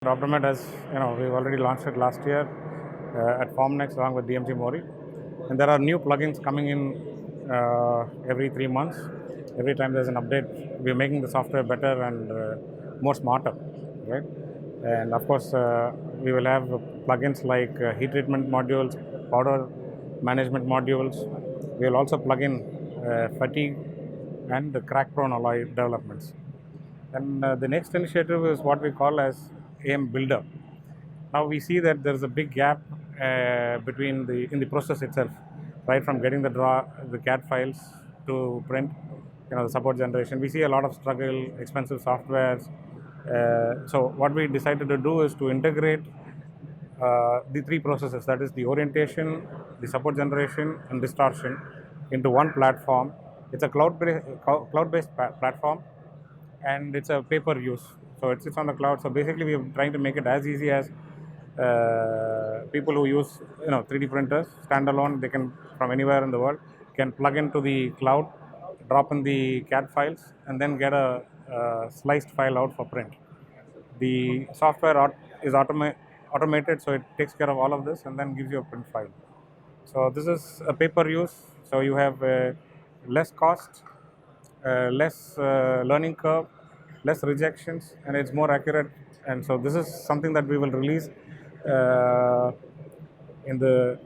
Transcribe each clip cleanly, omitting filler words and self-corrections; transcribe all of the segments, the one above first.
Optomed, as we've already launched it last year at Formnext along with DMG Mori, and there are new plugins coming in every 3 months. Every time there's an update, we're making the software better and more smarter, right? And of course, we will have plugins like heat treatment modules, powder management modules. We'll also plug in fatigue and crack-prone alloy developments. And the next initiative is what we call as AM Builder. Now we see that there is a big gap between in the process itself, right from getting the CAD files to print, the support generation. We see a lot of struggle, expensive softwares. So what we decided to do is to integrate the three processes, that is the orientation, the support generation, and distortion, into one platform. It's a cloud-based platform, and it's a pay-per-use. So it sits on the cloud. So basically, we are trying to make it as easy as people who use 3D printers standalone. They can, from anywhere in the world, can plug into the cloud, drop in the CAD files, and then get a sliced file out for print. The software is automated, so it takes care of all of this and then gives you a print file. So this is a pay-per-use. So you have less cost, less learning curve, less rejections, and it's more accurate. And so this is something that we will release in the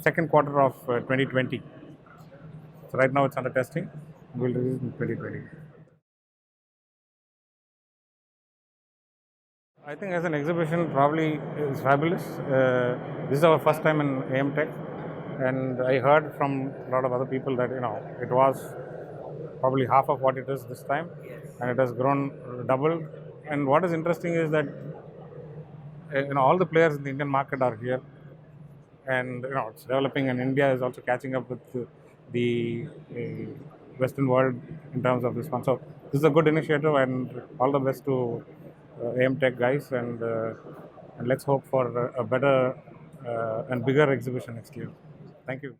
second quarter of 2020. So right now it's under testing. We'll release in 2020. I think as an exhibition probably is fabulous. This is our first time in AMTech, and I heard from a lot of other people that it was probably half of what it is this time, and it has grown double. And what is interesting is that all the players in the Indian market are here, and it's developing, and India is also catching up with the Western world in terms of this one. So this is a good initiative, and all the best to AMTech guys, and let's hope for a better and bigger exhibition next year. Thank you.